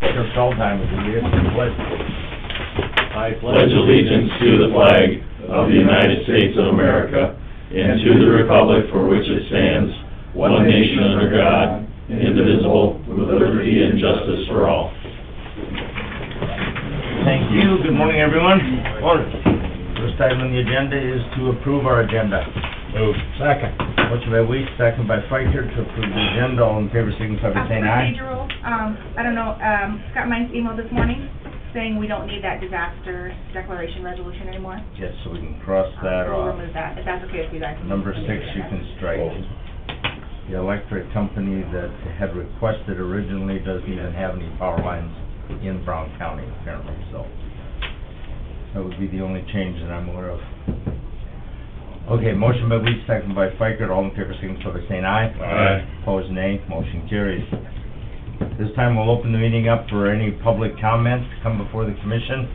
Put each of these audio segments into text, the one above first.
Sure, all time, if you pledge. I pledge allegiance to the flag of the United States of America and to the republic for which it stands, one nation under God, indivisible, with liberty and justice for all. Thank you, good morning, everyone. First item on the agenda is to approve our agenda. Move. Second. Motion by Weeks, second by Fiker to approve the agenda. All in favor, signify by saying aye. Procedural, I don't know, Scott Mines emailed this morning saying we don't need that disaster declaration resolution anymore. Yes, so we can cross that We'll off. remove that, if that's okay with you guys. Number 6, you can strike. The electric company that had requested originally doesn't even have any power lines in Brown County, apparently, so that would be the only change that I'm aware of. Okay, motion by Weeks, second by Fiker, all in favor, signify by saying aye. Aye. Opposed, nay. Motion carries. This time we'll open the meeting up for any public comments to come before the commission.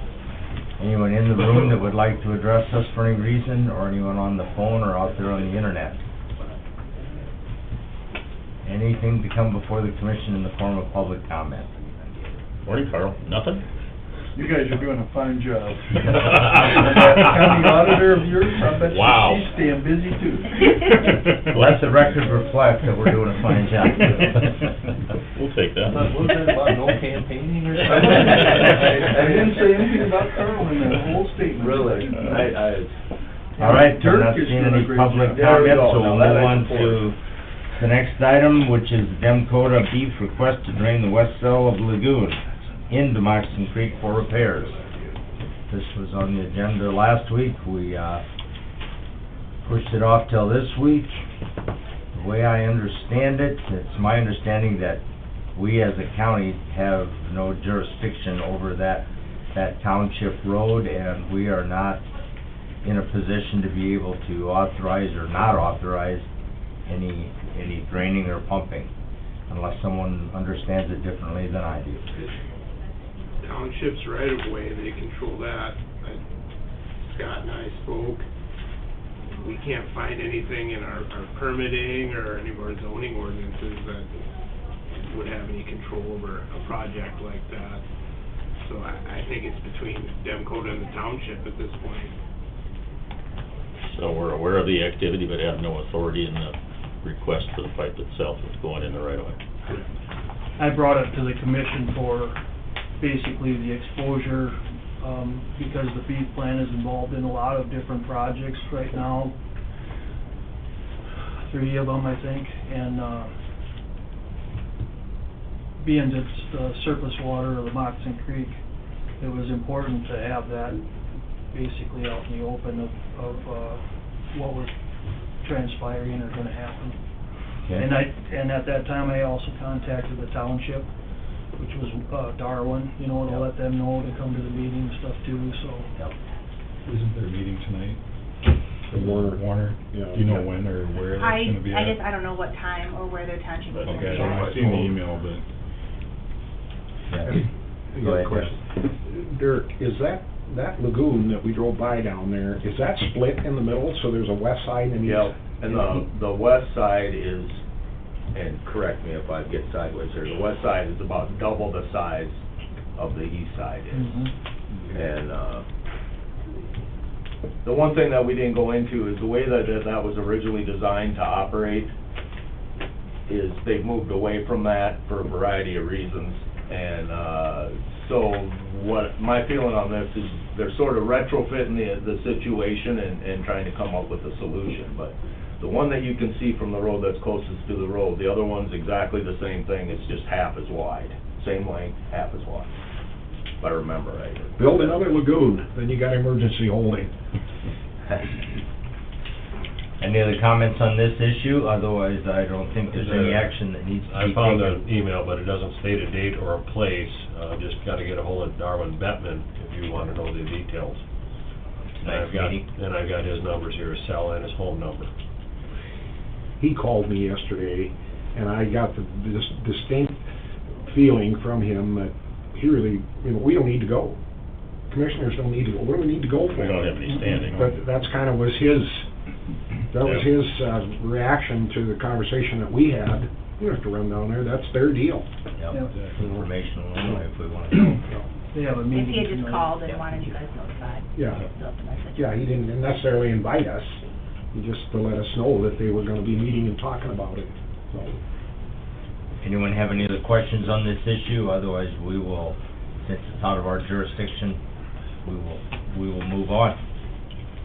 Anyone in the room that would like to address us for any reason, or anyone on the phone or out there on the internet? Anything to come before the commission in the form of public comment? Morning, Carl. Nothing? You guys are doing a fine job. That county auditor of yours, I bet Wow. she's staying busy too. Let the record reflect that we're doing a fine job. We'll take that. Was that about no campaigning or something? I didn't say anything about Carl in that whole statement. Really? All right, we're Dirk not is seeing any doing a great public job. There we comments, go. so we'll Now that move I on support. to the next item, which is Demcota beef request to drain the west cell of Lagoon into Moxon Creek for repairs. This was on the agenda last week. We pushed it off till this week. The way I understand it, it's my understanding that we as a county have no jurisdiction over that township road, and we are not in a position to be able to authorize or not authorize any draining or pumping, unless someone understands it differently than I do. Township's right of way, they control that. Scott and I spoke. We can't find anything in our permitting or any of our zoning ordinances that would have any control over a project like that. So I think it's between Demcota and the township at this point. So we're aware of the activity, but have no authority in the request for the pipe itself that's going in the right of way. I brought it to the commission for basically the exposure, because the beef plant is involved in a lot of different projects right now. 3 of them, I think, and, being it's the surface water of the Moxon Creek, it was important to have that basically out in the open of what was transpiring or gonna happen. Okay. And at that time, I also contacted the township, which was, Darwin, you know, to let them know to come to the meeting and stuff too, so. Yep. Isn't there a meeting tonight? Warner? Yeah. Do you know when or where that's gonna be at? I guess I don't know what time or where their township is. Okay, I seen the email, but Yeah. I Go got a ahead, question. Dirk, is that lagoon that we drove by down there, is that split in the middle, so there's a west side and east? Yep, and the west side is, and correct me if I get sideways here, the west side is about double the size of the east side is. Mm-hmm. And, the one thing that we didn't go into is the way that was originally designed to operate is they've moved away from that for a variety of reasons. And, so what my feeling on this is they're sort of retrofitting the situation and trying to come up with a solution. But the one that you can see from the road that's closest to the road, the other one's exactly the same thing, it's just half as wide. Same length, half as wide, if I remember right. Build another lagoon, then you got emergency holding. Any other comments on this issue? Otherwise, I don't think there's any action that needs to be I taken. found an email, but it doesn't state a date or a place. Just gotta get a hold of Darwin Bettman if you wanna know the details. And Nice meeting. I've got his numbers here, his cell and his home number. He called me yesterday, and I got this distinct feeling from him that he really, we don't need to go. Commissioners don't need to go. What do we need to go for? We don't have any standing. But that's kind of was his That was his, reaction to the conversation that we had. We don't have to run down there, that's their deal. Yep, informational only if we want to. They have a If meeting he had just tonight. called and wanted you guys notified. Yeah. He left a message. Yeah, he didn't necessarily invite us, he just to let us know that they were gonna be meeting and talking about it, so. Anyone have any other questions on this issue? Otherwise, we will, since it's out of our jurisdiction, we will move on.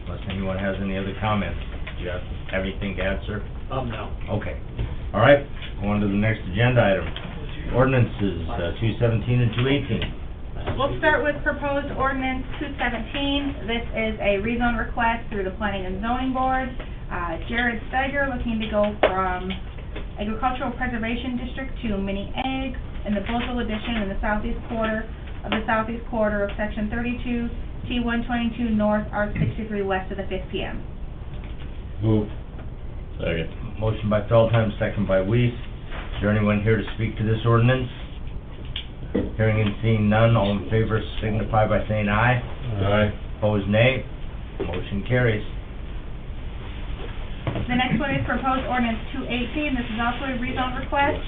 Unless anyone has any other comments. Do you have anything to add, sir? No. Okay. All right, go on to the next agenda item. Ordinances, 217 and 218. We'll start with proposed ordinance 217. This is a rezone request through the Planning and Zoning Board. Jared Steiger looking to go from Agricultural Preservation District to Mini Ag in the Bozel Addition in the southeast quarter of Section 32, T122 North, R63 West of the 5th PM. Move. Second. Motion by Feldheim, second by Weiss. Is there anyone here to speak to this ordinance? Hearing and seeing none, all in favor signify by saying aye. Aye. Opposed, nay. Motion carries. The next one is proposed ordinance 218. This is also a rezone request.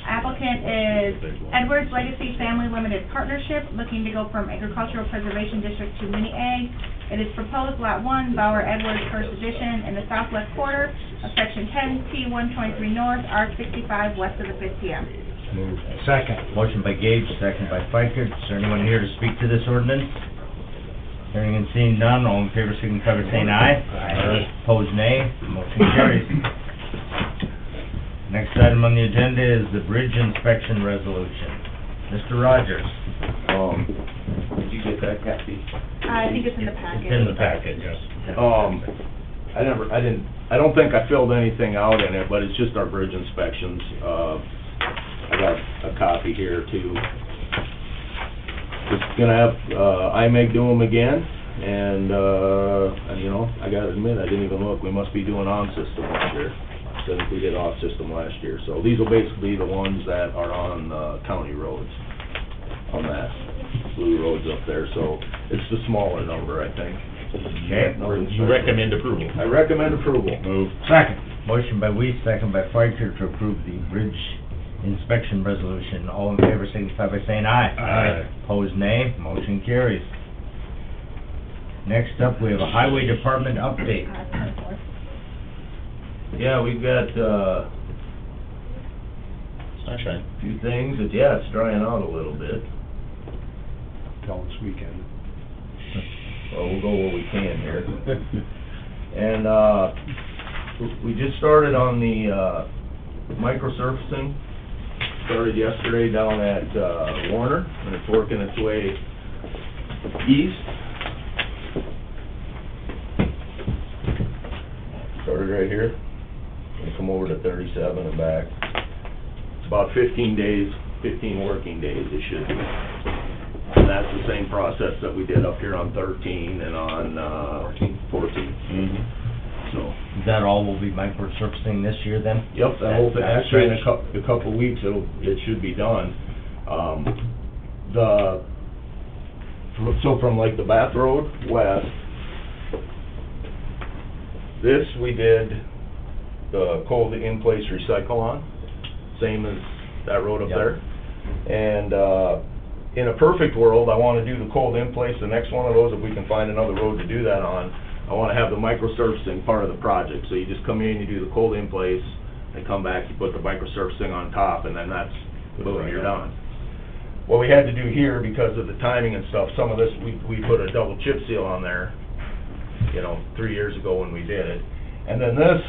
Applicant is Edwards Legacy Family Limited Partnership, looking to go from Agricultural Preservation District to Mini Ag. It is proposed Lot 1, Bauer Edwards First Edition, in the southwest quarter of Section 10, T123 North, R65 West of the 5th PM. Move. Second. Motion by Gage, second by Fikert. Is there anyone here to speak to this ordinance? Hearing and seeing none, all in favor signify by saying aye. Aye. Opposed, nay. Motion carries. Next item on the agenda is the bridge inspection resolution. Mr. Rogers. Did you get that, Kathy? I think it's in the packet. It's in the packet, yes. I don't think I filled anything out in it, but it's just our bridge inspections. I got a copy here too. Just gonna have, IMEG do them again, and, you know, I gotta admit, I didn't even look, we must be doing on-system this year. I think we did off-system last year, so these will basically be the ones that are on, county roads, on that blue roads up there, so it's the smaller number, I think. Okay. You recommend approval? I recommend approval. Move. Second. Motion by Weiss, second by Fikert to approve the bridge inspection resolution. All in favor signify by saying aye. Aye. Opposed, nay. Motion carries. Next up, we have a highway department update. Yeah, we've got, Sunshine. a few things, that, yeah, it's drying out a little bit. Till this weekend. Well, we'll go where we can here. And, we just started on the, microsurfacing. Started yesterday down at, Warner, and it's working its way east. Started right here, and come over to 37 and back. It's about 15 days, 15 working days it should be. And that's the same process that we did up here on 13 and on, 14. Mm-hmm. So, Is that all will be microsurfacing this year then? yep, that whole thing, That's actually in stretch. a couple weeks, it should be done. So from like the Bath Road west, this we did the cold in-place recycle on, same as that road up Yep. there. And, in a perfect world, I wanna do the cold in-place, the next one of those, if we can find another road to do that on, I wanna have the microsurfacing part of the project. So you just come in, you do the cold in-place, and come back, you put the microsurfacing on top, and then that's, boom, you're done. What we had to do here, because of the timing and stuff, some of this, we put a double chip seal on there, you know, 3 years ago when we did it. And then this,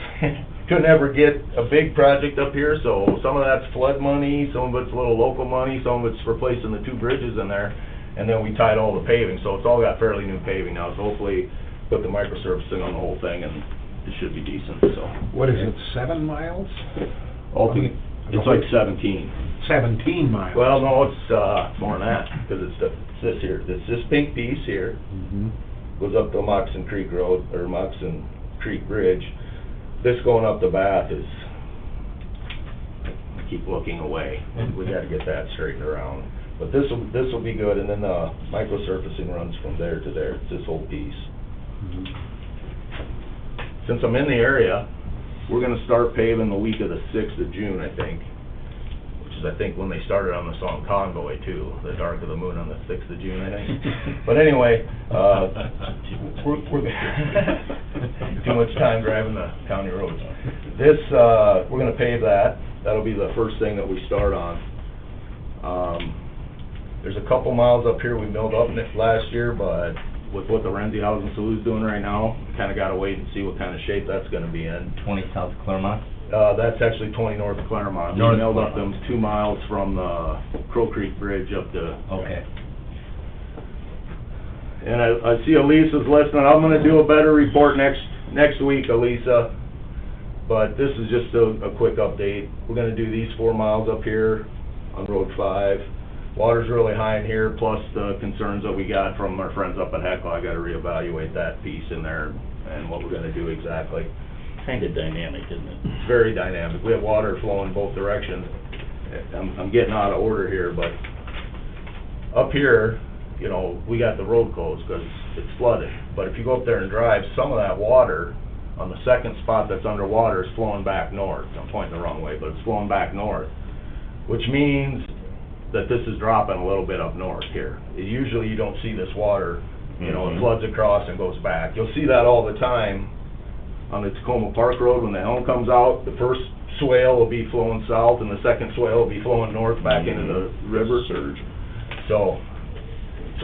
couldn't ever get a big project up here, so some of that's flood money, some of it's a little local money, some of it's replacing the 2 bridges in there, and then we tied all the paving, so it's all got fairly new paving now, so hopefully put the microsurfacing on the whole thing, and it should be decent, so. What is it, 7 miles? It's like 17. 17 miles. Well, no, it's, more than that, because it's this here, it's this pink piece here, Mhm. goes up the Moxon Creek Road, or Moxon Creek Bridge. This going up the Bath is, I keep looking away, we gotta get that straightened around. But this'll be good, and then the microsurfacing runs from there to there, it's this whole piece. Mhm. since I'm in the area, we're gonna start paving the week of the 6th of June, I think. Which is, I think, when they started on the song Convoy too, the dark of the moon on the 6th of June, I think. But anyway, we're too much time driving the county roads. This, we're gonna pave that. That'll be the first thing that we start on. There's a couple miles up here we milled up last year, but with what the Renzi Housing Saloon's doing right now, kinda gotta wait and see what kind of shape that's gonna be in. 20 South Claremont? That's actually 20 North Claremont. We North milled up Claremont. them 2 miles from the Crow Creek Bridge up to... Okay. And I see Elisa's listening. I'm gonna do a better report next week, Elisa. But this is just a quick update. We're gonna do these 4 miles up here on Road 5. Water's really high in here, plus the concerns that we got from our friends up at Heckle. I gotta reevaluate that piece in there and what we're gonna do exactly. Kinda dynamic, isn't it? It's very dynamic. We have water flowing both directions. I'm getting out of order here, but up here, you know, we got the road closed because it's flooded. But if you go up there and drive, some of that water on the second spot that's underwater is flowing back north. I'm pointing the wrong way, but it's flowing back north, which means that this is dropping a little bit up north here. Usually you don't see this water, you know, it floods across and goes back. You'll see that all the time on the Tacoma Park Road when the elm comes out. The first swale will be flowing south and the second swale will be flowing north back into the river. Surge. So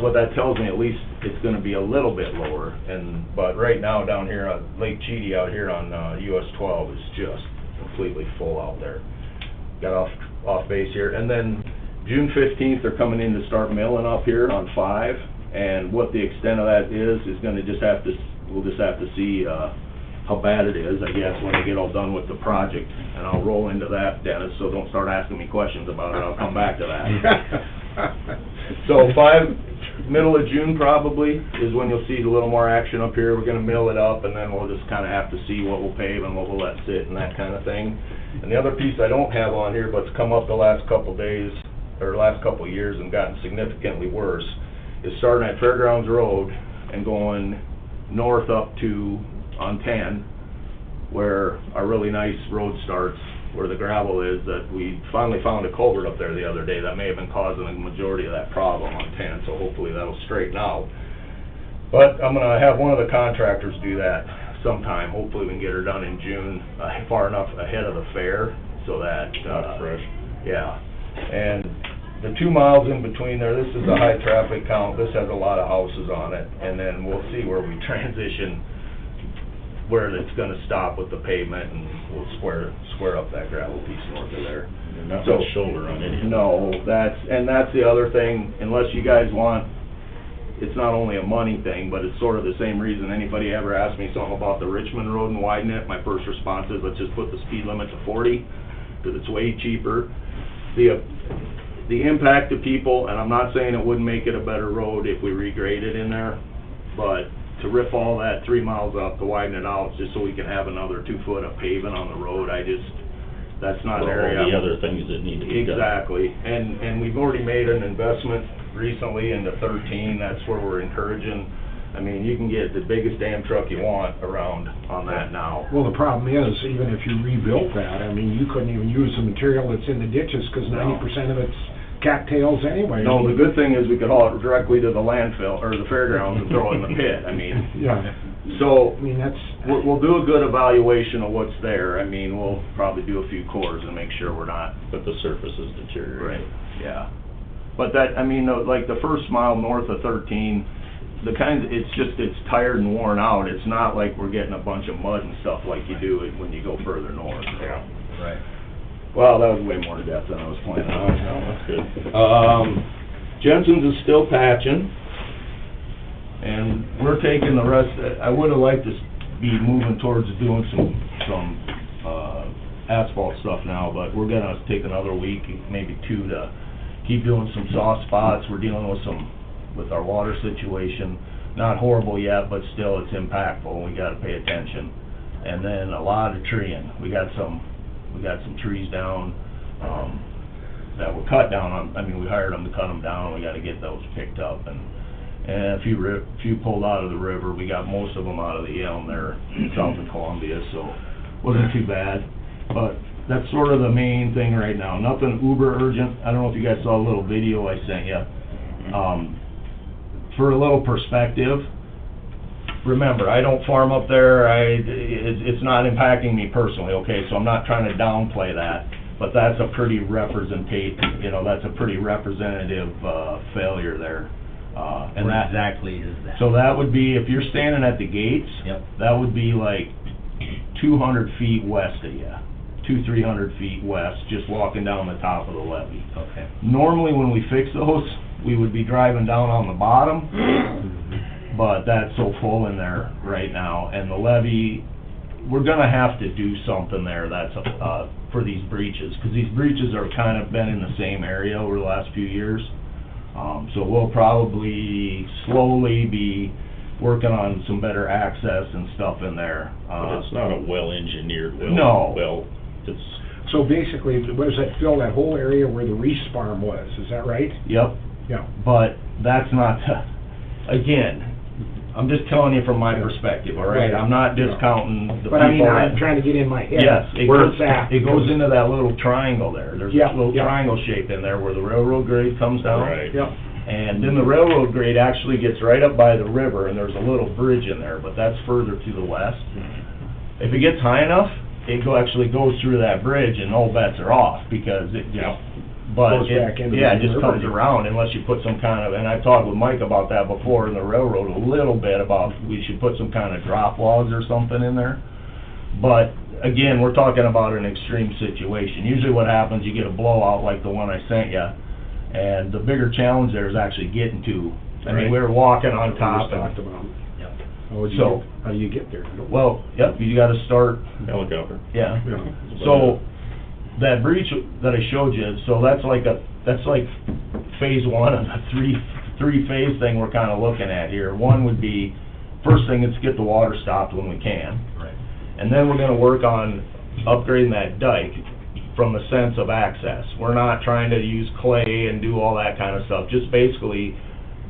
what that tells me, at least it's gonna be a little bit lower. But right now down here on Lake Cheatey out here on US 12 is just completely full out there. Got off base here. And then June 15th, they're coming in to start milling up here on 5. And what the extent of that is gonna we'll just have to see how bad it is, I guess, when they get all done with the project. And I'll roll into that, Dennis, so don't start asking me questions about it. I'll come back to that. So 5, middle of June probably is when you'll see a little more action up here. We're gonna mill it up and then we'll just kinda have to see what we'll pave and what we'll let sit and that kinda thing. And the other piece I don't have on here, but's come up the last couple days, or last couple of years and gotten significantly worse, is starting at Fairgrounds Road and going north up to on 10, where our really nice road starts, where the gravel is, that we finally found a culvert up there the other day that may have been causing the majority of that problem on 10, so hopefully that'll straighten out. But I'm gonna have one of the contractors do that sometime. Hopefully we can get her done in June, far enough ahead of the fair, so that... fresh. Yeah. And the 2 miles in between there, this is a high traffic count, this has a lot of houses on it, and then we'll see where we transition, where it's gonna stop with the pavement, and we'll square up that gravel piece north of there. Not So- much shoulder on it. No, that's the other thing, unless you guys want, it's not only a money thing, but it's sort of the same reason anybody ever asks me something about the Richmond Road and widen it, my first response is, let's just put the speed limit to 40, because it's way cheaper. The impact to people, and I'm not saying it wouldn't make it a better road if we regrade it in there, but to rip all that 3 miles up, to widen it out, just so we can have another 2 foot of paving on the road, that's not an area. All the other things that need to be done. Exactly, and we've already made an investment recently into 13, that's where we're encouraging. I mean, you can get the biggest damn truck you want around on that now. Well, the problem is, even if you rebuilt that, I mean, you couldn't even use the material that's in the ditches, because No. 90% of it's cattails anyway. No, the good thing is we could haul it directly to the landfill, or the fairgrounds, and throw it in the pit, I mean. Yeah, So, I mean, that's... we'll do a good evaluation of what's there. I mean, we'll probably do a few cores and make sure we're not... But the surface is deteriorating. Yeah. But that, I mean, like the first mile north of 13, it's tired and worn out. It's not like we're getting a bunch of mud and stuff like you do when you go further north. Yeah. Right. Well, that was way more in depth than I was planning on. No, that's good. Jensen's is still patching, and we're taking the rest. I would have liked to be moving towards doing some asphalt stuff now, but we're gonna take another week, maybe 2, to keep doing some soft spots. We're dealing with our water situation. Not horrible yet, but still it's impactful, and we gotta pay attention. And then a lot of treeing. We got some trees down, that were cut down on, I mean, we hired them to cut them down, we gotta get those picked up, and and a few pulled out of the river. We got most of them out of the Elm there south of Columbia, so wasn't too bad. But that's sort of the main thing right now. Nothing uber urgent. I don't know if you guys saw a little video I sent you. For a little perspective, remember, I don't farm up there. It's not impacting me personally, okay? So I'm not trying to downplay that, but that's a pretty that's a pretty representative failure there. And What that, exactly is that? so that would be, if you're standing at the gates, Yep. that would be like 200 feet west of you, 300 feet west, just walking down the top of the levee. Okay. Normally, when we fix those, we would be driving down on the bottom, but that's so full in there right now, and the levee, we're gonna have to do something there that's, for these breaches, because these breaches are kind of been in the same area over the last few years. So we'll probably slowly be working on some better access and stuff in there. But it's not a well-engineered well. No. Well, it's, So basically, what does that fill, that whole area where the Reese farm was, is that right? Yep, Yeah. but that's not, again, I'm just telling you from my perspective, all right? I'm not discounting the people. But I mean, I'm that- trying to get in my head. Yes, it Where goes, it's at. it goes into that little triangle there. There's Yeah, a little yeah. triangle shape in there where the railroad grade comes down. Right. Yep. And then the railroad grade actually gets right up by the river, and there's a little bridge in there, but that's further to the west. If it gets high enough, it actually goes through that bridge, and all bets are off, because it just, but Goes back into yeah, it the just river. comes around unless you put some kind of, and I've talked with Mike about that before in the railroad a little bit, about we should put some kind of drop logs or something in there. But, again, we're talking about an extreme situation. Usually what happens, you get a blowout like the one I sent you, and the bigger challenge there is actually getting to, I mean, we were walking on We top, just talked and, about. Yep. How do you get there? well, yep, you gotta start, helicopter. yeah. Yeah. So, that breach that I showed you, so that's like phase one of a three-phase thing we're kinda looking at here. One would be, first thing is get the water stopped when we can. Right. And then we're gonna work on upgrading that dike from the sense of access. We're not trying to use clay and do all that kind of stuff, just basically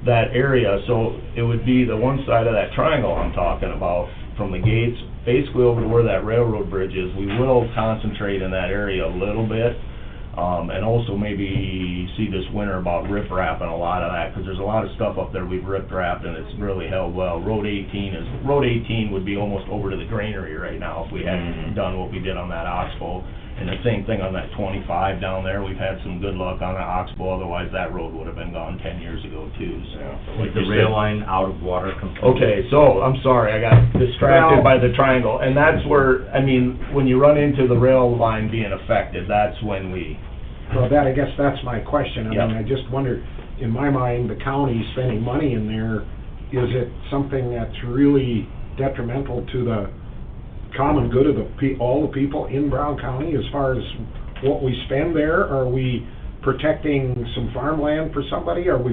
that area. So it would be the one side of that triangle I'm talking about, from the gates, basically over to where that railroad bridge is. We will concentrate in that area a little bit, and also maybe see this winter about rip-wrapping a lot of that, because there's a lot of stuff up there we've rip-wrapped and it's really held well. Road 18 would be almost over to the granary right now if we hadn't done what we did on that oxbow. And the same thing on that 25 down there, we've had some good luck on that oxbow, otherwise that road would have been gone 10 years ago too, so. Is the rail line out of water completely? Okay, so, I'm sorry, I got distracted Well- by the triangle, and that's where, I mean, when you run into the rail line being affected, that's when we, Well, I guess that's my question. I Yep. mean, I just wondered, in my mind, the county spending money in there, is it something that's really detrimental to the common good of all the people in Brown County as far as what we spend there? Are we protecting some farmland for somebody? Are we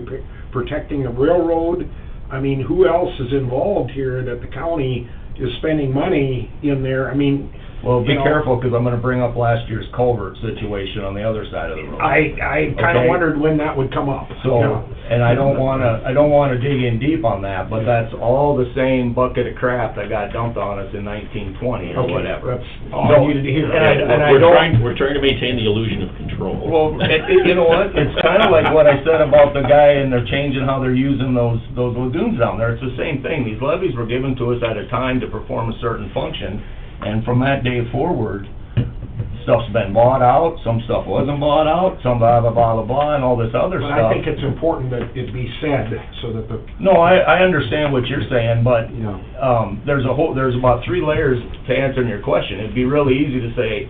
protecting a railroad? I mean, who else is involved here that the county is spending money in there? I mean, well, be you know, careful, because I'm gonna bring up last year's culvert situation on the other side of the road. I kinda Okay. wondered when that would come up. So, and I don't wanna dig in deep on that, but that's all the same bucket of crap that got dumped on us in 1920 or Okay, whatever. that's all So, I needed to hear. and I don't, We're trying to maintain the illusion of control. well, you know what, it's kinda like what I said about the guy and they're changing how they're using those lagoons down there. It's the same thing. These levees were given to us at a time to perform a certain function, and from that day forward, stuff's been bought out, some stuff wasn't bought out, some blah, blah, blah, blah, blah, and all this other But stuff. I think it's important that it be said, so that the, No, I understand what you're saying, but, you know, there's about 3 layers to answering your question. It'd be really easy to say,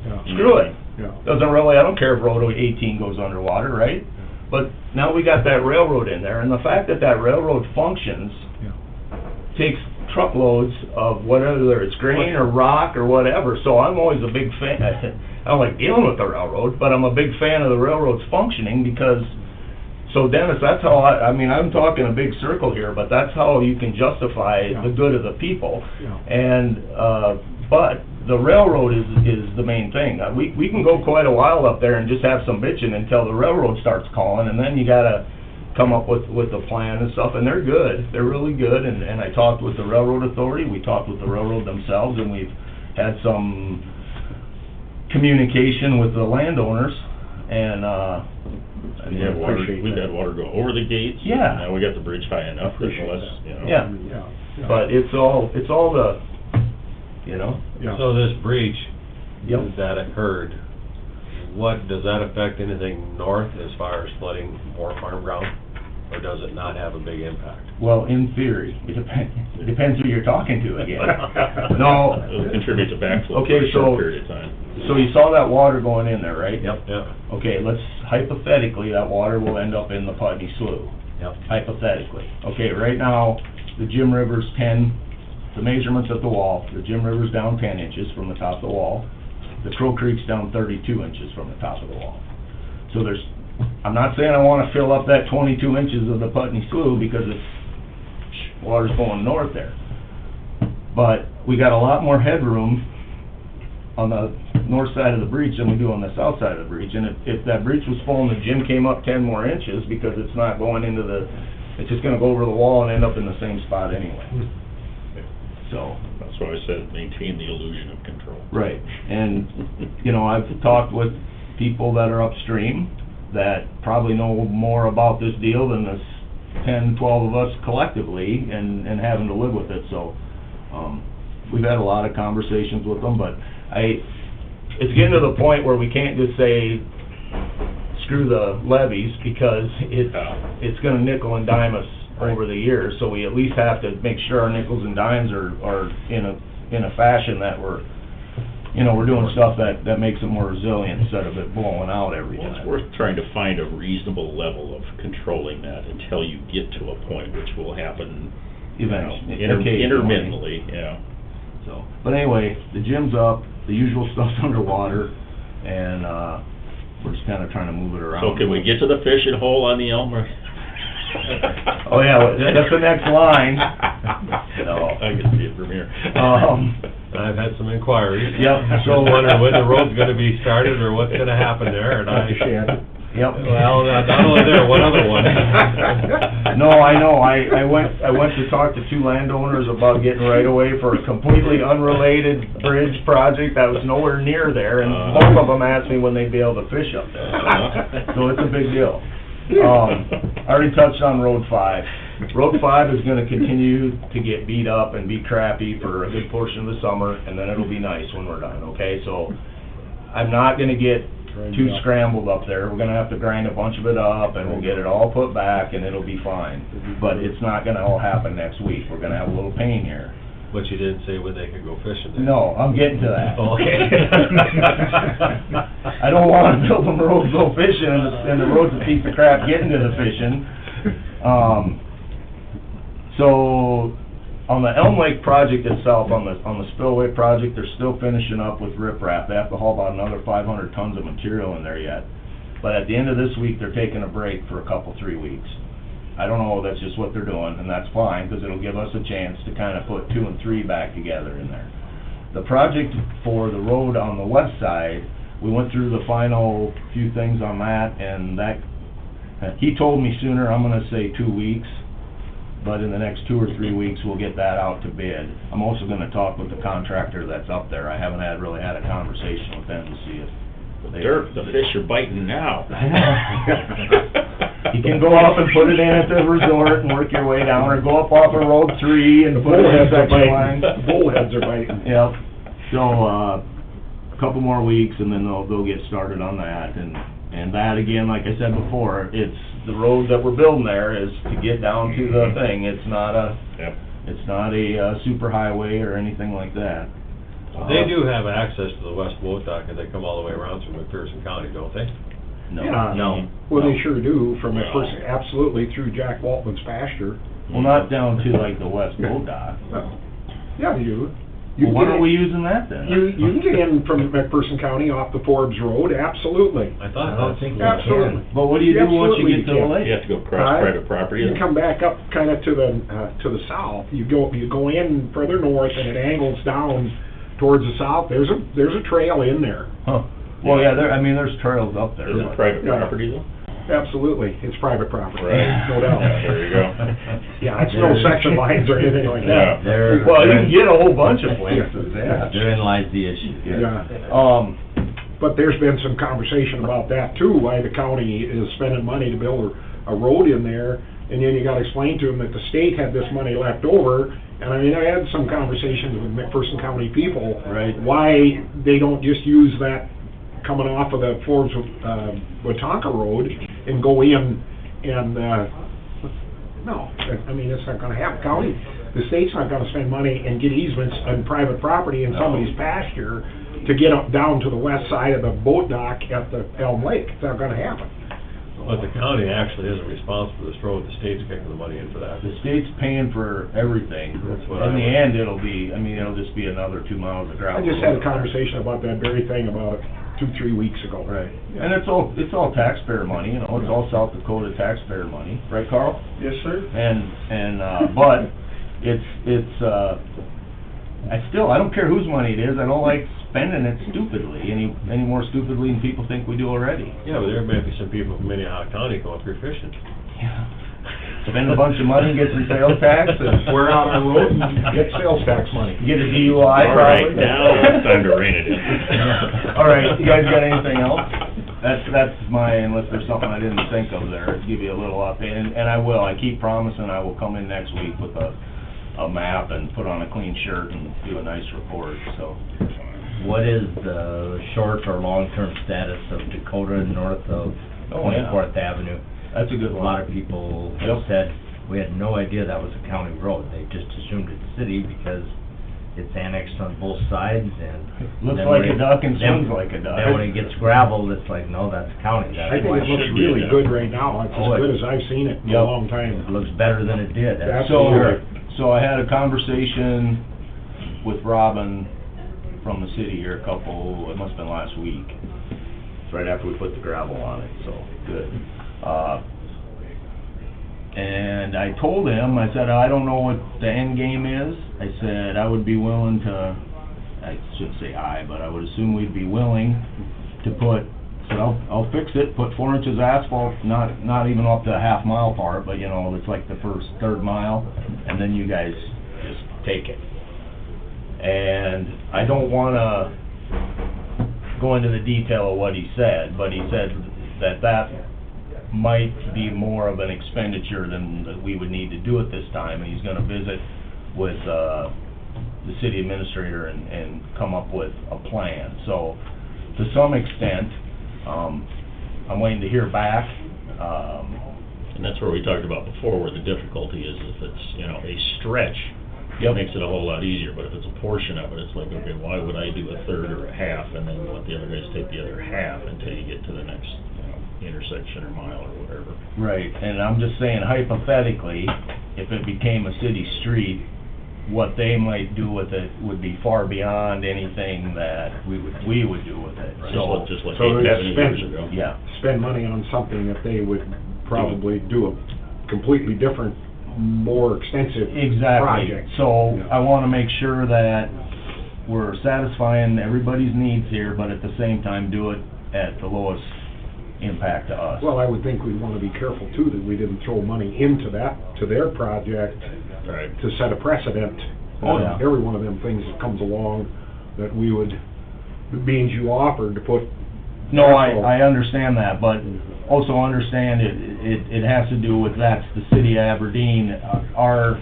yeah, screw it. yeah. Doesn't really, I don't care if Road 18 goes underwater, right? But now we got that railroad in there, and the fact that that railroad functions takes truckloads of whatever, it's grain or rock or whatever, so I'm always a big fan. I don't like dealing with the railroad, but I'm a big fan of the railroad's functioning, because, so Dennis, that's how I mean, I'm talking a big circle here, but that's how you can justify the good of the people. Yeah. And, but the railroad is the main thing. We can go quite a while up there and just have some bitching until the railroad starts calling, and then you gotta come up with a plan and stuff, and they're good, they're really good, and I talked with the railroad authority, we talked with the railroad themselves, and we've had some communication with the landowners, and, We've had water, we've had water go over the gates. Yeah. Now we got the bridge high enough that Appreciate less, that. you know. yeah, Yeah. but it's all the, you know, Yeah. So this breach Yep. that occurred, what, does that affect anything north as far as flooding more farm ground? Or does it not have a big impact? well, in theory, it depends who you're talking to again. No, It'll contribute to backflow Okay, for a short so- period of time. so you saw that water going in there, right? Yep. Okay, let's, hypothetically, that water will end up in the Putney Slough. Yep. Hypothetically. Okay, right now, the Jim River's the measurements at the wall, the Jim River's down 10 inches from the top of the wall. The Crow Creek's down 32 inches from the top of the wall. So there's, I'm not saying I wanna fill up that 22 inches of the Putney Slough, because water's going north there. But we got a lot more headroom on the north side of the breach than we do on the south side of the breach. And if that breach was full and the Jim came up 10 more inches, because it's not going into it's just gonna go over the wall and end up in the same spot anyway. So, That's why I said maintain the illusion of control. right, and, you know, I've talked with people that are upstream that probably know more about this deal than this 10, 12 of us collectively, and having to live with it, so, we've had a lot of conversations with them, but it's getting to the point where we can't just say, screw the levies, because it's gonna nickel and dime us over the years, so we at least have to make sure our nickels and dimes are in a fashion that we're doing stuff that makes it more resilient instead of it blowing out every Well, it's time. worth trying to find a reasonable level of controlling that until you get to a point, which will happen, you know, Eventually, occasionally. intermittently, yeah. So, but anyway, the gym's up, the usual stuff's underwater, and, we're just kinda trying to move it around. So can we get to the fishing hole on the Elmer? Oh, yeah, well, that's the next line. No. I can see it from here. I've had some inquiries. Yep, So so- wondering when the road's gonna be started or what's gonna happen there, and At the shed. Yep. Well, not only there, one other one. No, I know, I went to talk to two landowners about getting right away for a completely unrelated bridge project that was nowhere near there, and both of them asked me when they'd be able to fish up there. So it's a big deal. I already touched on Road 5. Road 5 is gonna continue to get beat up and be crappy for a good portion of the summer, and then it'll be nice when we're done, okay? So, I'm not gonna get too scrambled up there. We're gonna have to grind a bunch of it up, and we'll get it all put back, and it'll be fine. But it's not gonna all happen next week. We're gonna have a little pain here. But you didn't say when they could go fishing there. No, I'm getting to that. Okay. I don't wanna build them roads go fishing, and the road's a piece of crap getting to the fishing. So, on the Elm Lake project itself, on the spillway project, they're still finishing up with riprap. They have to haul about another 500 tons of material in there yet. But at the end of this week, they're taking a break for a couple, 3 weeks. I don't know, that's just what they're doing, and that's fine, because it'll give us a chance to kind of put 2 and 3 back together in there. The project for the road on the west side, we went through the final few things on that, and he told me sooner, I'm gonna say 2 weeks, but in the next 2 or 3 weeks, we'll get that out to bid. I'm also gonna talk with the contractor that's up there. I haven't really had a conversation with them to see if The fish are biting now. I know. You can go up and put it in at the resort and work your way down, or go up off of Road 3 and put it in Bullheads are section line. biting. Bullheads are biting. Yep. So, a couple more weeks, and then they'll get started on that, and that, again, like I said before, it's, the road that we're building there is to get down to the thing. It's not a, Yep. it's not a super highway or anything like that. They do have access to the west boat dock, and they come all the way around through McPherson County, don't they? No. Yeah. No. Well, they no. sure do, from No. McPherson, absolutely, through Jack Waltman's pasture. Well, not down to like the west boat dock. Yeah, you do. Well, why are we using that then? You can get in from McPherson County off the Forbes Road, absolutely. I thought. I don't think you Absolutely. But what do you do once you get to the Absolutely lake? You have to go across Right. private property. You come back up kinda to the south, you go in further north and it angles down towards the south, there's a trail in there. Huh. Well, yeah, there's trails up there. Is it but- private Yeah. property though? absolutely, it's private property, Right. no doubt. Yeah, there you go. Yeah, it's no section lines or anything like Yeah. that. There, Well, you can get a whole bunch of places, yeah. therein lies the issue. Yeah. But there's been some conversation about that too, why the county is spending money to build a road in there, and then you gotta explain to them that the state had this money left over, and I mean, I had some conversations with McPherson County people. Right. Why they don't just use that coming off of the Forbes, Watonka Road and go in and, no, I mean, it's not gonna happen. County, the state's not gonna spend money and get easements on private property in somebody's pasture to get up down to the west side of the boat dock at the Elm Lake. It's not gonna happen. But the county actually isn't responsible for this road, the state's kicking the money in for that. The state's paying for everything. That's what In I the would- end, it'll be, I mean, it'll just be another 2 miles of gravel. I just had a conversation about that very thing about 2-3 weeks ago. Right, and it's all taxpayer money, you know, it's all South Dakota taxpayer money, right, Carl? Yes, sir. But I don't care whose money it is, I don't like spending it stupidly, any more stupidly than people think we do already. Yeah, but there may be some people from Minnehaha County going through fishing. Spend a bunch of money, get some sales tax, and We're out on the road and get sales tax money. get a DUI All right, probably. now it's time to rein it in. All right, you guys got anything else? That's unless there's something I didn't think of there, give you a little update, and I will, I keep promising I will come in next week with a map and put on a clean shirt and do a nice report, so. What is the short or long-term status of Dakota north of Oh, yeah. 24th Avenue? That's a good A one. lot of people Yep. have said, we had no idea that was a county road. They just assumed it's city because it's annexed on both sides and... Looks then like when a duck and then- swims like a duck. Then when it gets gravelled, it's like, no, that's county. I think it looks really good right now. It's Oh, as good as I've seen it in a Yep. long time. It looks better than it did, that's So, for sure. so I had a conversation with Robin from the city here it must've been last week, right after we put the gravel on it, so, good. And I told him, I said, I don't know what the end game is. I said, I would be willing to, I shouldn't say but I would assume we'd be willing to put, said, I'll fix it, put 4 inches asphalt, not even up to a half-mile part, but, you know, it's like the first third mile, and then you guys just take it. And I don't wanna go into the detail of what he said, but he said that might be more of an expenditure than that we would need to do at this time, and he's gonna visit with, the city administrator and come up with a plan. So, to some extent, I'm waiting to hear back, And that's where we talked about before, where the difficulty is if it's, you know, a stretch, it Yep. makes it a whole lot easier, but if it's a portion of it, it's like, okay, why would I do a third or a half, and then let the other guys take the other half until you get to the next, you know, intersection or mile or whatever. right, and I'm just saying hypothetically, if it became a city street, what they might do with it would be far beyond anything that we would do with it, so. Just like So 8 that's years spent- ago. Yeah, Spend money on something that they would probably do a completely different, more extensive exactly. project. So Yeah. I wanna make sure that we're satisfying everybody's needs here, but at the same time do it at the lowest impact to us. Well, I would think we'd wanna be careful too, that we didn't throw money into that, to their project, Right. to set a precedent. Oh, yeah. Every one of them things that comes along, that we would, being you offered to put. No, I understand that, but also understand it has to do with, that's the city of Aberdeen, our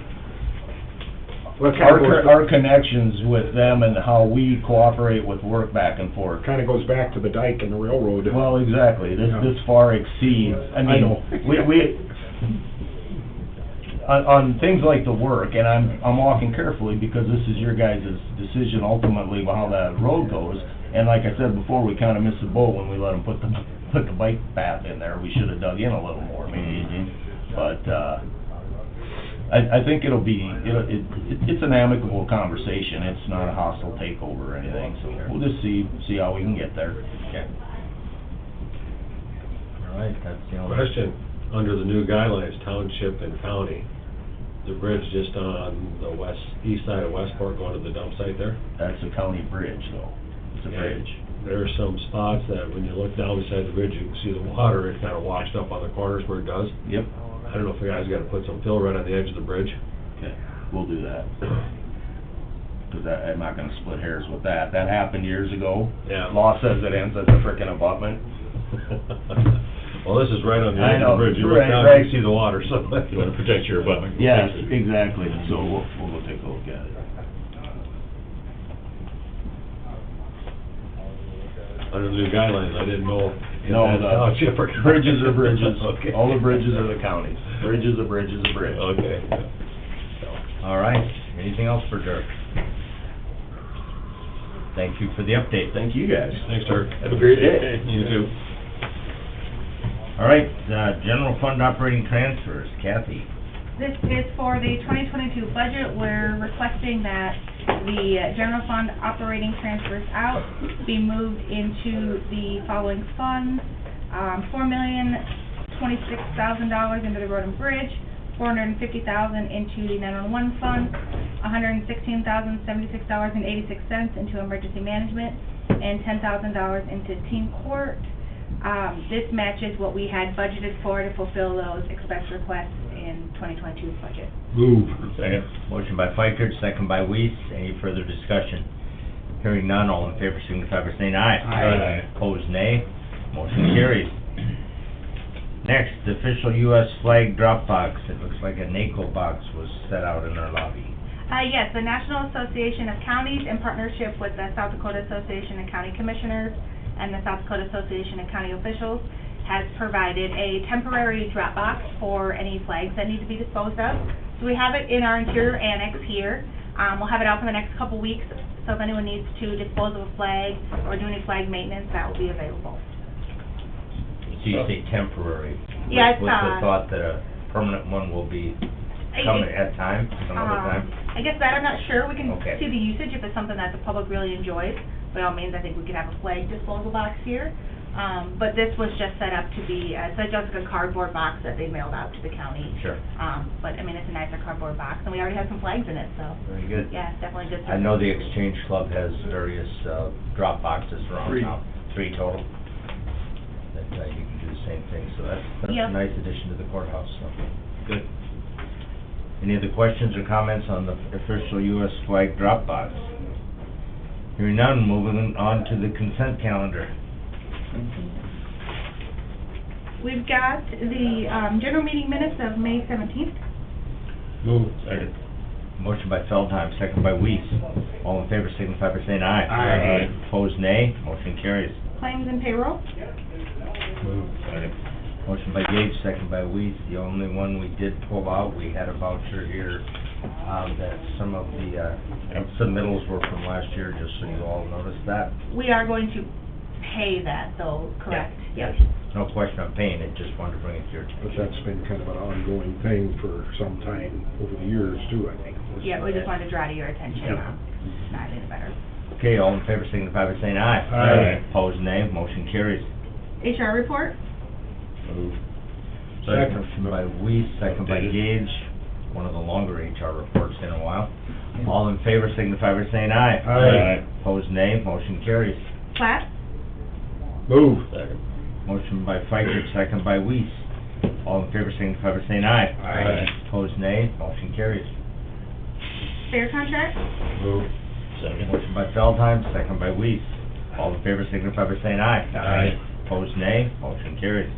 Well, it kinda goes- our connections with them and how we cooperate with work back and forth. Kinda goes back to the dike and the railroad. Well, exactly, Yeah. this far exceeds, I mean, know. we, on things like the work, and I'm walking carefully because this is your guys' decision ultimately about how that road goes, and like I said before, we kinda missed the boat when we let them put the bike path in there, we should've dug in a little more maybe, but, I think it's an amicable conversation, it's not a hostile takeover or anything, so we'll just see how we can get there. Okay. All right, that's the only... Question, under the new guidelines, township and county, the bridge just on the east side of Westport going to the dump site there? That's a county bridge though, it's a bridge. there are some spots that when you look down beside the bridge, you can see the water, it kinda washed up on the corners where it does. Yep. I don't know if the guys gotta put some fill right on the edge of the bridge. Okay, we'll do that. Cause I'm not gonna split hairs with that. That happened years ago. Yeah. Law says it ends at the frickin' abutment. Well, this is right on the I edge know, of the bridge, you look right, down, right. you can see the water, so. You wanna protect your abutment. Yes, exactly. So we'll go take a look at it. Under the new guidelines, I didn't know if No, that's township or. the bridges are bridges. Okay. All the bridges are the counties. Bridge is a bridge is a bridge. Okay. All right, anything else for Dirk? Thank you for the update. Thank you, guys. Thanks, Dirk. Have a great day. You too. All right, general fund operating transfers, Kathy. This is for the 2022 budget. We're requesting that the general fund operating transfers out be moved into the following funds. $4,026,000 into the road and bridge, $450,000 into the 911 fund, $116,076.86 into emergency management, and $10,000 into teen court. This matches what we had budgeted for to fulfill those expense requests in 2022's budget. Move. Second. Motion by Fikert, second by Weiss. Any further discussion? Hearing none, all in favor signify by saying aye. Aye. Opposed, nay. Motion carries. Next, the official U.S. flag drop box. It looks like a NACO box was set out in our lobby. Yes, the National Association of Counties, in partnership with the South Dakota Association of County Commissioners and the South Dakota Association of County Officials, has provided a temporary drop box for any flags that need to be disposed of. So we have it in our interior annex here. We'll have it out for the next couple weeks, so if anyone needs to dispose of a flag or do any flag maintenance, that will be available. So you say temporary? Yeah, it's, With the thought that a permanent one will be coming at time, some other time? I guess that I'm not sure. We can Okay. see the usage if it's something that the public really enjoys. By all means, I think we could have a flag disposal box here. But this was just set up to be, it's just a cardboard box that they mailed out to the county. Sure. But I mean, it's a nicer cardboard box, and we already have some flags in it, so, Very good. yeah, it's definitely good. I know the Exchange Club has various drop boxes around 3. town. 3 total. That you can do the same thing, so that's Yep. a nice addition to the courthouse, so, good. Any other questions or comments on the official U.S. flag drop box? Hearing none, moving on to the consent calendar. We've got the general meeting minutes of May 17th. Move. Second. Motion by Feldheim, second by Weiss. All in favor signify by saying aye. Aye. Opposed, nay. Motion carries. Claims and payroll. Move. Second. Motion by Gage, second by Weiss. The only one we did pull out, we had a voucher here, that some of the submittals were from last year, just so you all noticed that. We are going to pay that, though, correct? Yes. No question on paying it, just wanted to bring it to your But attention. that's been kind of an ongoing thing for some time over the years too, I think. Yeah, we just wanted to draw to your attention. Yep. Not any better. Okay, all in favor signify by saying aye. Aye. Opposed, nay. Motion carries. HR report. Move. Second. Motion by Weiss, second by Gage, one of the longer HR reports in a while. All in favor signify by saying aye. Aye. Opposed, nay. Motion carries. Plat. Move. Motion by Fikert, second by Weiss. All in favor signify by saying aye. Aye. Opposed, nay. Motion carries. Fair contract. Move. Motion by Feldheim, second by Weiss. All in favor signify by saying aye. Aye. Opposed, nay. Motion carries.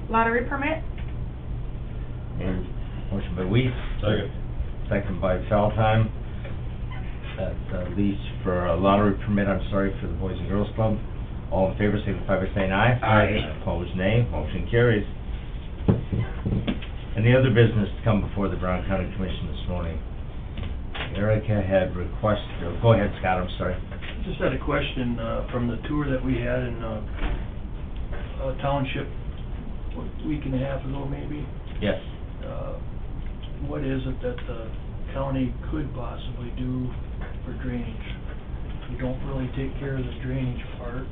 Lottery permit. Motion by Weiss. Second. Second by Feldheim. That lease for a lottery permit, I'm sorry, for the Boys and Girls Club. All in favor signify by saying aye. Aye. Opposed, nay. Motion carries. Any other business to come before the Brown County Commission this morning? Erica had requested, go ahead, Scott, I'm sorry. Just had a question, from the tour that we had in, Township, what, week and a half ago maybe? Yes. What is it that the county could possibly do for drainage? We don't really take care of the drainage part,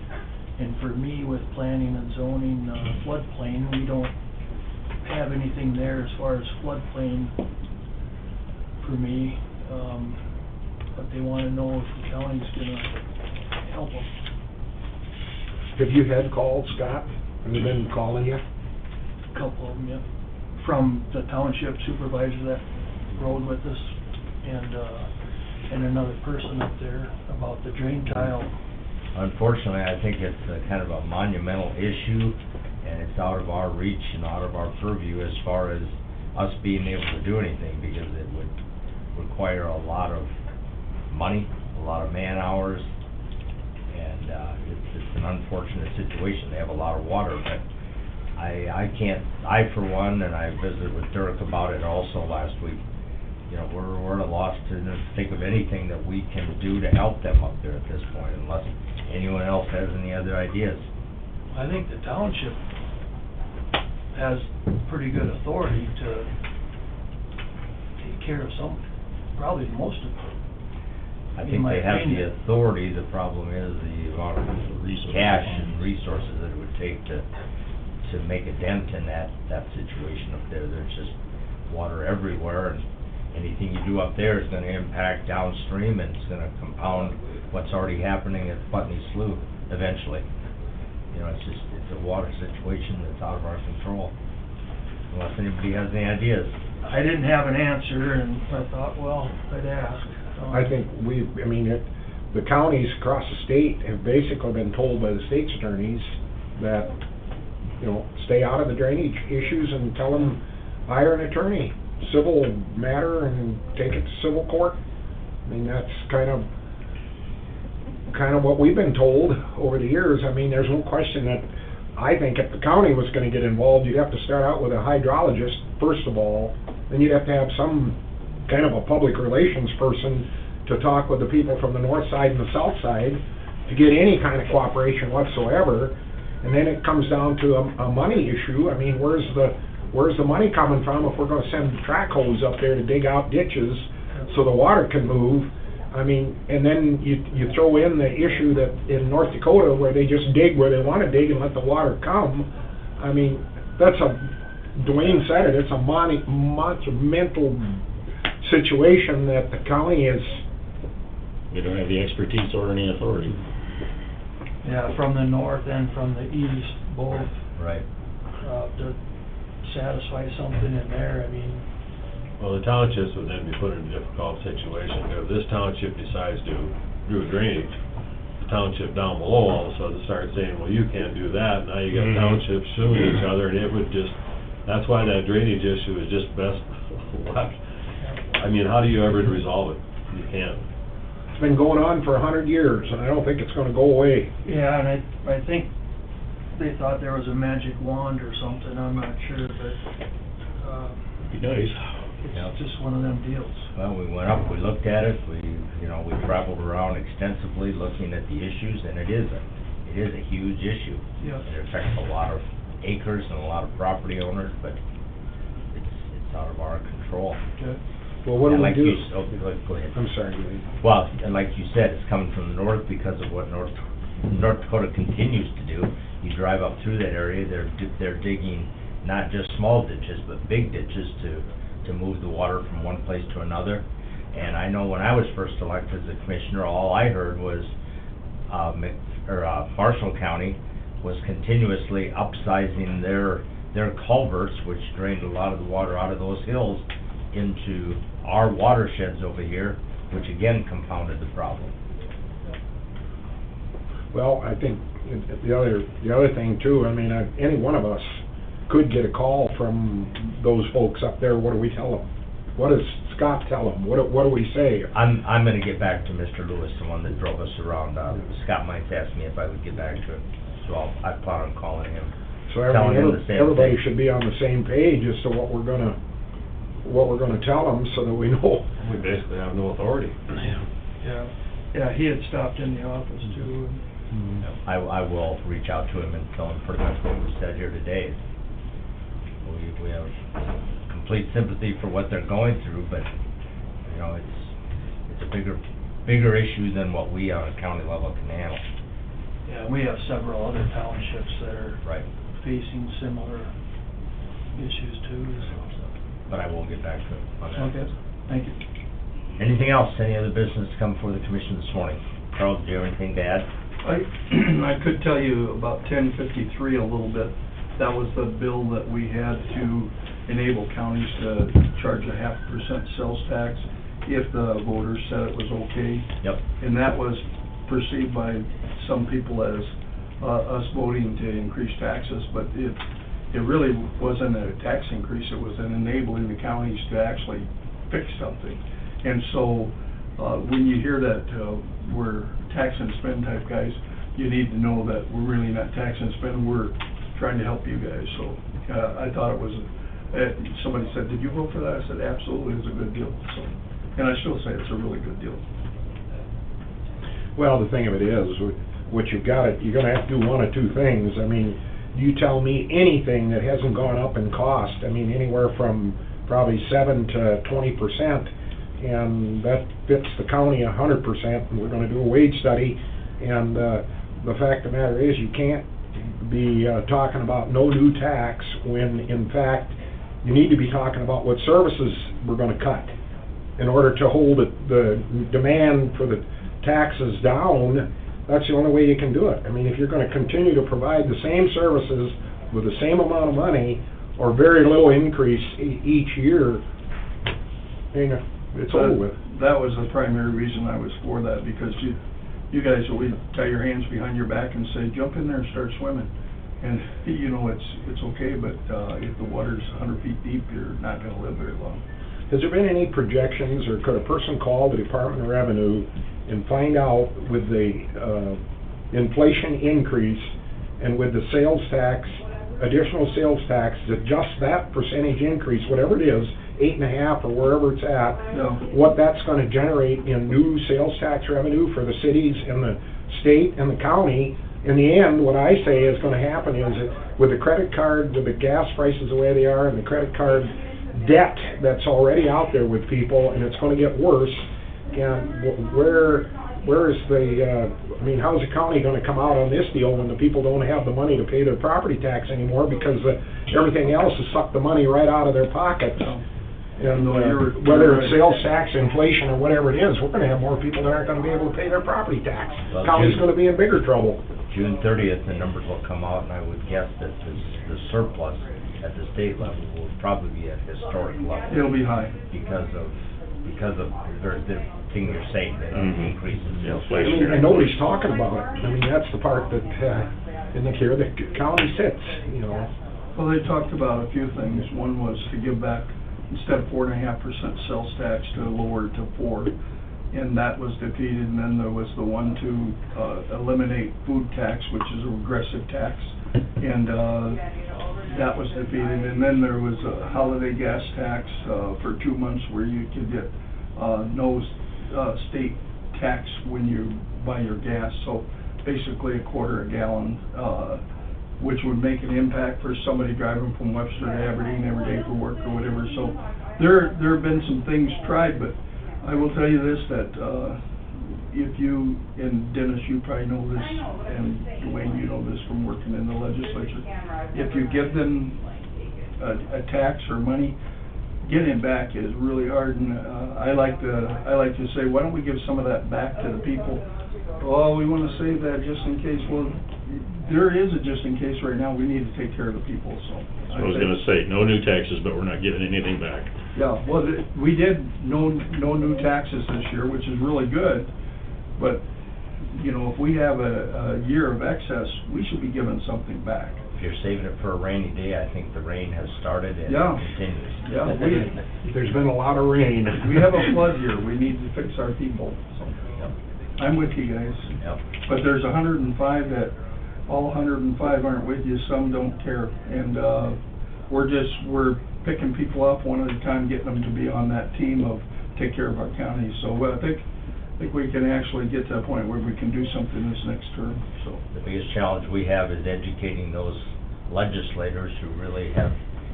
and for me, with planning and zoning, floodplain, we don't have anything there as far as floodplain for me, but they wanna know if the county's gonna help them. Have you had calls, Scott? Have they been calling you? Couple of them, yeah, from the township supervisor that rode with us, and another person up there about the drain tile. Unfortunately, I think it's a kind of a monumental issue, and it's out of our reach and out of our purview as far as us being able to do anything, because it would require a lot of money, a lot of man-hours, and it's an unfortunate situation. They have a lot of water, but I can't, for one, and I visited with Dirk about it also last week, you know, we're at a loss to think of anything that we can do to help them up there at this point, unless anyone else has any other ideas. I think the township has pretty good authority to take care of some, probably most of it. I think they have the authority. The problem is the amount of cash and resources that it would take to make a dent in that situation up there. There's just water everywhere, and anything you do up there is gonna impact downstream, and it's gonna compound what's already happening at Putney Slough eventually. You know, it's a water situation that's out of our control, unless anybody has any ideas. I didn't have an answer, and I thought, well, I'd ask. I think the counties across the state have basically been told by the state's attorneys that, you know, stay out of the drainage issues and tell them, hire an attorney, civil matter, and take it to civil court. I mean, that's kind of what we've been told over the years. I mean, there's no question that I think if the county was gonna get involved, you'd have to start out with a hydrologist, first of all, then you'd have to have some kind of a public relations person to talk with the people from the north side and the south side to get any kind of cooperation whatsoever. And then it comes down to a money issue. I mean, where's the money coming from if we're gonna send track hose up there to dig out ditches so the water can move? I mean, and then you throw in the issue that in North Dakota where they just dig where they wanna dig and let the water come. I mean, Dwayne said it, it's a monumental situation that the county is. We don't have the expertise or any authority. Yeah, from the north and from the east, both. Right. To satisfy something in there, I mean. Well, the townships would then be put in a difficult situation. If this township decides to do a drainage, the township down below all of a sudden starts saying, well, you can't do that. Now you got townships suing each other, and it would just, that's why that drainage issue is just best left. I mean, how do you ever resolve it? You can't. It's been going on for 100 years, and I don't think it's gonna go away. Yeah, and I think they thought there was a magic wand or something, I'm not sure, but, Be nice. it's just one of them deals. Well, we went up, we looked at it, we traveled around extensively looking at the issues, and it is a huge issue. Yep. It affects a lot of acres and a lot of property owners, but it's out of our control. Okay. Well, what do And we like do? go ahead. I'm sorry, Dwayne. Well, and like you said, it's coming from the north because of what North Dakota continues to do. You drive up through that area, they're digging not just small ditches, but big ditches to move the water from one place to another. And I know when I was first elected as a commissioner, all I heard was, Marshall County was continuously upsizing their culverts, which drained a lot of the water out of those hills into our watersheds over here, which again compounded the problem. Well, I think the other thing too, I mean, any one of us could get a call from those folks up there. What do we tell them? What does Scott tell them? What do we say? I'm gonna get back to Mr. Lewis, the one that drove us around. Scott might ask me if I would get back to him, so I plan on calling him. So telling him the same everybody thing. should be on the same page as to what we're gonna tell them, so that we know. We basically have no authority. Yeah, he had stopped in the office too, and I will reach out to him and tell him pretty much what we said here today. We have complete sympathy for what they're going through, but, you know, it's a bigger issue than what we on a county level can handle. yeah, we have several other townships that are Right. facing similar issues too, so. But I will get back to him on that. Okay, thank you. Anything else, any other business to come before the commission this morning? Charles, do you have anything to add? I could tell you about 1053 a little bit. That was the bill that we had to enable counties to charge a 0.5% sales tax if the voters said it was okay. Yep. And that was perceived by some people as us voting to increase taxes, but it really wasn't a tax increase, it was an enabling the counties to actually fix something. And so, when you hear that we're tax and spend type guys, you need to know that we're really not tax and spend, we're trying to help you guys. So, I thought it was, somebody said, did you vote for that? I said, absolutely, it's a good deal. So, and I still say it's a really good deal. Well, the thing of it is, what you've got, you're gonna have to do one of two things. I mean, you tell me anything that hasn't gone up in cost, I mean, anywhere from probably 7 to 20%, and that fits the county 100%, and we're gonna do a wage study, and the fact of the matter is, you can't be talking about no new tax when, in fact, you need to be talking about what services we're gonna cut in order to hold the demand for the taxes down. That's the only way you can do it. I mean, if you're gonna continue to provide the same services with the same amount of money, or very little increase each year, you know, it's over with. That was the primary reason I was for that, because you guys always tie your hands behind your back and say, jump in there and start swimming. And, you know, it's okay, but if the water's 100 feet deep, you're not gonna live very long. Has there been any projections, or could a person call the Department of Revenue and find out with the inflation increase and with the sales tax, additional sales tax, that just that percentage increase, whatever it is, 8.5 or wherever it's at, No. what that's gonna generate in new sales tax revenue for the cities and the state and the county? In the end, what I say is gonna happen is that with the credit card, with the gas prices the way they are, and the credit card debt that's already out there with people, and it's gonna get worse, and where is the, I mean, how's the county gonna come out on this deal when the people don't have the money to pay their property tax anymore, because everything else has sucked the money right out of their pockets? And whether it's sales tax, inflation, or whatever it is, we're gonna have more people that aren't gonna be able to pay their property tax. Well, County's gonna be in bigger trouble. June 30th, the numbers will come out, and I would guess that the surplus at the state level will probably be at historic level. It'll be high. Because of the thing you're saying, that increases. I mean, and nobody's talking about it. I mean, that's the part that, in the care the county sits, you know. Well, they talked about a few things. One was to give back, instead of 4.5% sales tax, to lower it to 4%. And that was defeated, and then there was the one to eliminate food tax, which is a regressive tax, and that was defeated. And then there was a holiday gas tax for 2 months where you could get no state tax when you buy your gas, so basically $0.25 a gallon, which would make an impact for somebody driving from Webster to Aberdeen every day for work or whatever. So there have been some things tried, but I will tell you this, that if you, and Dennis, you probably know this, and Dwayne, you know this from working in the legislature, if you give them a tax or money, getting it back is really hard, and I like to say, why don't we give some of that back to the people? Well, we want to save that just in case. Well, there is a just in case right now. We need to take care of the people, so. I was gonna say, no new taxes, but we're not giving anything back. Yeah, well, we did no new taxes this year, which is really good, but, you know, if we have a year of excess, we should be giving something back. If you're saving it for a rainy day, I think the rain has started and Yeah. continues. Yeah, There's been a lot of rain. we have a flood here. We need to fix our people, so. Yep. I'm with you guys. Yep. But there's 105 that, all 105 aren't with you, some don't care. And, we're picking people up one at a time, getting them to be on that team of take care of our county. So, I think we can actually get to a point where we can do something this next term, so. The biggest challenge we have is educating those legislators who really have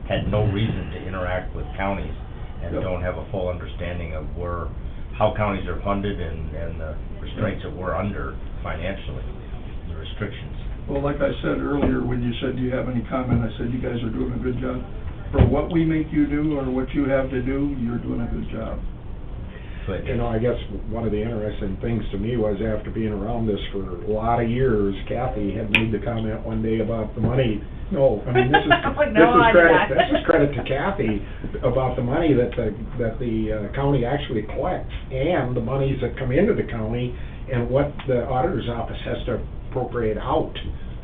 had no reason to interact with counties and Yep. don't have a full understanding of how counties are funded and the restraints that we're under financially, the restrictions. Well, like I said earlier, when you said, do you have any comment, I said, you guys are doing a good job. For what we make you do or what you have to do, you're doing a good job. Good. You know, I guess one of the interesting things to me was after being around this for a lot of years, Kathy had made the comment one day about the money. No, I mean, this is, No, I did not. this is credit to Kathy about the money that the county actually collects and the monies that come into the county and what the auditor's office has to appropriate out.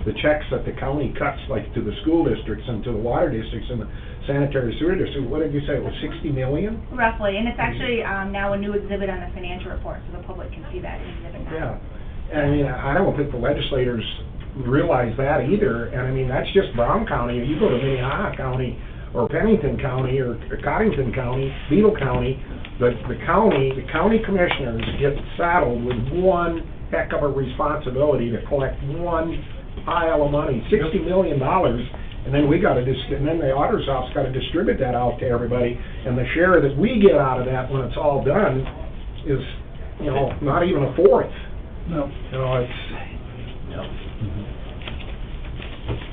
The checks that the county cuts, like to the school districts and to the water districts and the sanitary sewer district, what did you say, it was 60 million? Roughly, and it's actually, now a new exhibit on the financial report, so the public can see that in exhibit 9. Yeah, and I mean, I don't think the legislators realize that either, and I mean, that's just Brown County. If you go to Minnehaha County, or Pennington County, or Cottington County, Beetle County, the county commissioners get saddled with one heck of a responsibility to collect one pile of money, $60 million, and then we gotta and then the auditor's office gotta distribute that out to everybody, and the share that we get out of that when it's all done is, you know, not even a fourth. No. You know, it's,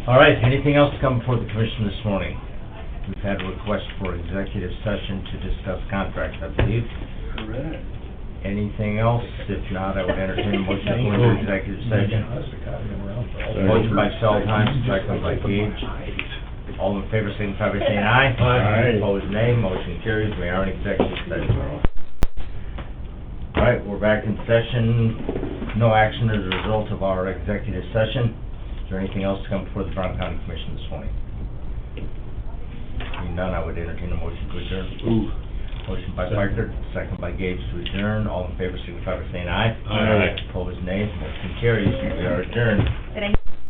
All right, anything else to come before the commission this morning? We've had a request for executive session to discuss contracts, I believe. Correct. Anything else? If not, I would entertain a motion to go into executive session. Motion by Feldheim, second by Gage. All in favor, signify by saying aye. Aye. Opposed, nay. Motion carries. We are in executive session. All right, we're back in session. No action as a result of our executive session. Is there anything else to come before the Brown County Commission this morning? Seeing none, I would entertain a motion to adjourn. Motion by Piker, second by Gage to adjourn. All in favor, signify by saying aye. Aye. Opposed, nay. Motion carries. We are adjourned. Did I